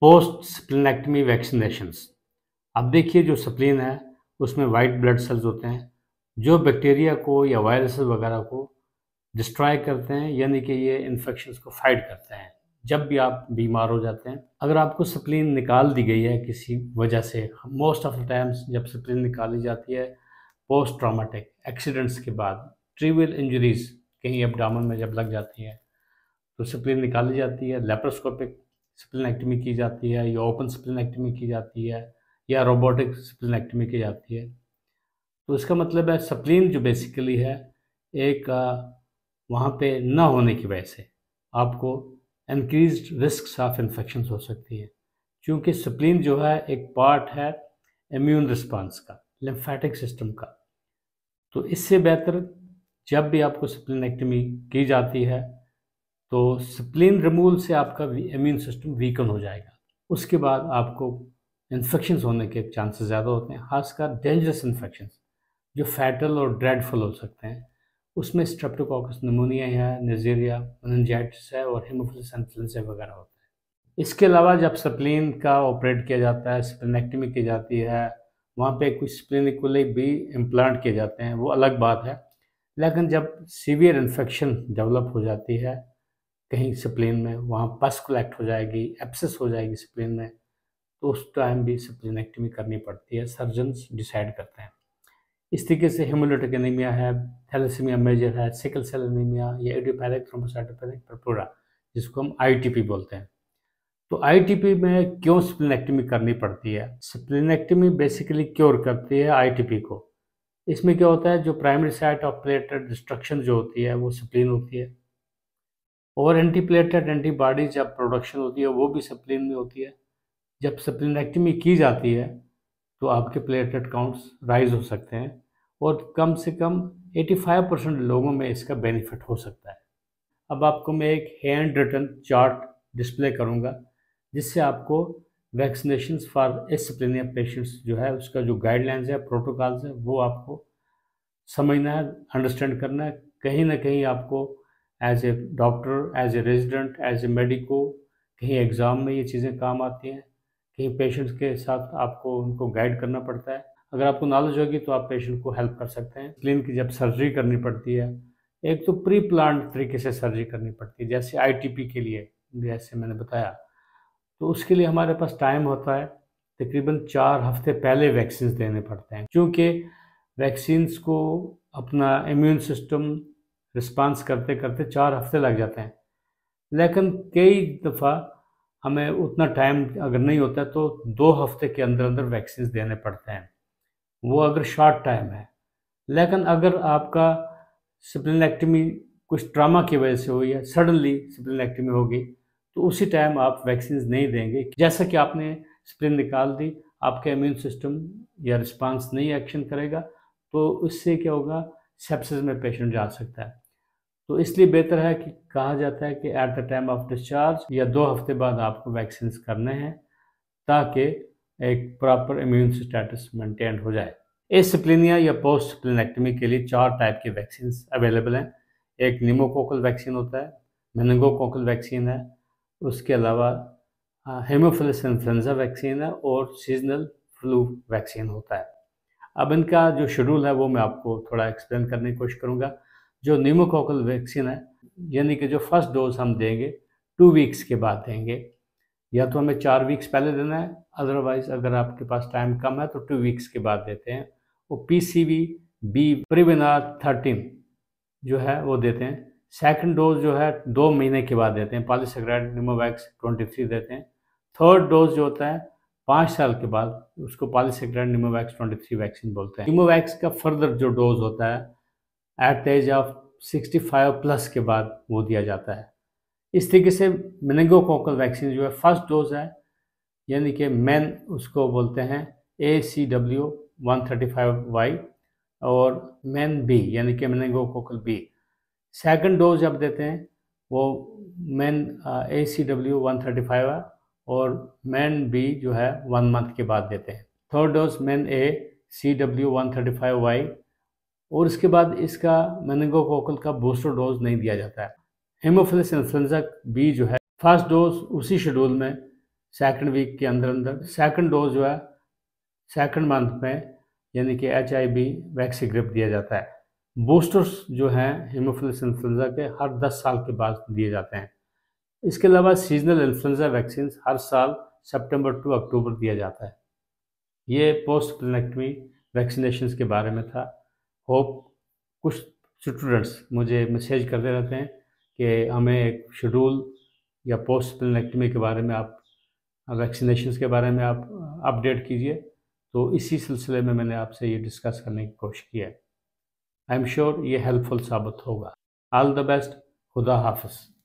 Post splenectomy vaccinations. अब देखिए, जो स्प्लीन है उसमें वाइट ब्लड सेल्स होते हैं जो बैक्टीरिया को या वायरसेस वगैरह को डिस्ट्रॉय करते हैं, यानी कि ये इन्फेक्शंस को फाइट करते हैं जब भी आप बीमार हो जाते हैं। अगर आपको स्प्लीन निकाल दी गई है किसी वजह से, मोस्ट ऑफ द टाइम्स जब स्प्लीन निकाली जाती है पोस्ट ट्रॉमेटिक एक्सीडेंट्स के बाद, ट्रिवियल इंजरीज कहीं एब्डोमेन में जब लग जाती है तो स्प्लीन निकाली जाती है, लेप्रोस्कोपिक स्प्लीनेक्टमी की जाती है या ओपन स्प्लीनेक्टमी की जाती है या रोबोटिक स्प्लीनेक्टमी की जाती है। तो इसका मतलब है स्प्लीन जो बेसिकली है एक वहाँ पे ना होने की वजह से आपको इंक्रीज्ड रिस्क ऑफ इन्फेक्शन हो सकती है, क्योंकि स्प्लीन जो है एक पार्ट है इम्यून रिस्पांस का, लिम्फेटिक सिस्टम का। तो इससे बेहतर जब भी आपको स्प्लीनेक्टमी की जाती है तो स्प्लीन रिमूवल से आपका इम्यून सिस्टम वीकन हो जाएगा। उसके बाद आपको इन्फेक्शंस होने के चांसेस ज़्यादा होते हैं, खासकर डेंजरस इन्फेक्शंस जो फैटल और ड्रेडफुल हो सकते हैं। उसमें स्ट्रेप्टोकोकस निमोनिया है, नेज़ेरिया, मेनिंजाइटिस है और हेमोफिलस इन्फ्लुएंजा वगैरह होता है। इसके अलावा जब स्प्लीन का ऑपरेट किया जाता है, स्प्लीनेक्टमी की जाती है, वहाँ पे कुछ स्प्लीनिकुलर भी इम्प्लांट किए जाते हैं, वो अलग बात है। लेकिन जब सीवियर इन्फेक्शन डेवलप हो जाती है कहीं स्प्लीन में, वहाँ पस कलेक्ट हो जाएगी, एब्सेस हो जाएगी स्प्लीन में, तो उस टाइम भी स्प्लीनेक्टमी करनी पड़ती है, सर्जन्स डिसाइड करते हैं। इस तरीके से हेमोलिटिक एनीमिया है, थैलेसीमिया मेजर है, सिकल सेल एनीमिया या इडियोपैथिक थ्रोम्बोसाइटोपेनिक पर्पुरा जिसको हम आईटीपी बोलते हैं। तो आईटीपी में क्यों स्प्लीनेक्टमी करनी पड़ती है? स्प्लीनेक्टमी बेसिकली क्योर करती है आईटीपी को। इसमें क्या होता है, जो primary site of platelet destruction जो होती है वो स्प्लीन होती है, और एंटीप्लेटलेट एंटीबॉडी जब प्रोडक्शन होती है वो भी स्प्लीन में होती है। जब स्प्लीनेक्टमी की जाती है तो आपके प्लेटलेट काउंट्स राइज हो सकते हैं और कम से कम 85% लोगों में इसका बेनिफिट हो सकता है। अब आपको मैं एक हैंड रिटन चार्ट डिस्प्ले करूंगा जिससे आपको वैक्सीनेशन फॉर एसिप्लिनिया पेशेंट्स जो है उसका जो गाइडलाइंस है, प्रोटोकॉल्स है, वो आपको समझना है, अंडरस्टैंड करना है। कहीं ना कहीं आपको as a doctor, as a resident, as a medico कहीं एग्ज़ाम में ये चीज़ें काम आती हैं, कहीं पेशेंट्स के साथ आपको उनको गाइड करना पड़ता है। अगर आपको नॉलेज होगी तो आप पेशेंट को हेल्प कर सकते हैं। स्प्लीन की जब सर्जरी करनी पड़ती है, एक तो प्री प्लान्ड तरीके से सर्जरी करनी पड़ती है, जैसे आईटीपी के लिए जैसे मैंने बताया, तो उसके लिए हमारे पास टाइम होता है, तकरीबन 4 हफ्ते पहले वैक्सीन देने पड़ते हैं, क्योंकि वैक्सीन्स को अपना इम्यून सिस्टम रिस्पांस करते करते 4 हफ्ते लग जाते हैं। लेकिन कई दफ़ा हमें उतना टाइम अगर नहीं होता तो 2 हफ्ते के अंदर अंदर वैक्सीन देने पड़ते हैं, वो अगर शॉर्ट टाइम है। लेकिन अगर आपका स्प्लीनेक्टमी कुछ ट्रामा की वजह से हुई है, सडनली स्प्लीनेक्टमी होगी, तो उसी टाइम आप वैक्सीन नहीं देंगे। जैसा कि आपने स्प्लीन निकाल दी, आपका इम्यून सिस्टम या रिस्पांस नहीं एक्शन करेगा, तो उससे क्या होगा, सेप्सिस में पेशेंट जा सकता है। तो इसलिए बेहतर है कि कहा जाता है कि at the time of discharge या 2 हफ्ते बाद आपको वैक्सीन करने हैं, ताकि एक प्रॉपर इम्यून स्टेटस मेंटेन हो जाए। एसिप्लिनिया या पोस्ट स्प्लीनेक्टमी के लिए 4 टाइप की वैक्सीन अवेलेबल हैं। एक निमोकोकल वैक्सीन होता है, मेनिंगोकोकल वैक्सीन है, उसके अलावा हेमोफिलस इन्फ्लुएंजा वैक्सीन है और सीजनल फ्लू वैक्सीन होता है। अब इनका जो शेड्यूल है वो मैं आपको थोड़ा एक्सप्लेन करने की कोशिश करूँगा। जो निमोकोकल वैक्सीन है, यानी कि जो फर्स्ट डोज हम देंगे 2 वीक्स के बाद देंगे, या तो हमें 4 वीक्स पहले देना है, अदरवाइज अगर आपके पास टाइम कम है तो 2 वीक्स के बाद देते हैं। वो पीसीवी बी प्रिविनार 13 जो है वो देते हैं। सेकंड डोज जो है 2 महीने के बाद देते हैं, पॉलीसैकेराइड निमोवैक्स 23 देते हैं। थर्ड डोज जो होता है 5 साल के बाद, उसको पॉलीसैकेराइड निमोवैक्स 23 वैक्सीन बोलते हैं। निमोवैक्स का फर्दर जो डोज होता है at the age of 65 plus के बाद वो दिया जाता है। इस तरीके से मेनिंगोकोकल वैक्सीन जो है फर्स्ट डोज है, यानी कि मेन उसको बोलते हैं ACW135Y, और मेन बी यानी कि मेनिंगोकोकल बी। सेकंड डोज जब देते हैं वो मेन ACW135 है, और मेन बी जो है 1 मंथ के बाद देते हैं। थर्ड डोज मेन ACW135Y, और इसके बाद इसका मेनिंगोकोकल का बूस्टर डोज नहीं दिया जाता है। हेमोफिलस इन्फ्लुएंजा बी जो है फर्स्ट डोज उसी शेड्यूल में सेकंड वीक के अंदर अंदर सेकंड डोज जो है सेकंड मंथ में, यानी कि HIV वैक्सीन ग्रिप दिया जाता है। बूस्टर्स जो हैं हीमोफिलस इन्फ्लुएंजा के हर 10 साल के बाद दिए जाते हैं। इसके अलावा सीजनल इन्फ्लुएंजा वैक्सीन हर साल सितंबर टू अक्टूबर दिया जाता है। ये पोस्ट स्प्लेनेक्टमी वैक्सीनेशन के बारे में था। होप कुछ स्टूडेंट्स मुझे मैसेज करते रहते हैं कि हमें एक शेड्यूल या पोस्ट स्प्लेनेक्टमी के बारे में आप वैक्सीनेशन के बारे में आप अपडेट कीजिए। तो इसी सिलसिले में मैंने आपसे ये डिस्कस करने की कोशिश की है। आई एम श्योर ये हेल्पफुल साबित होगा। All the best. खुदा हाफिज़।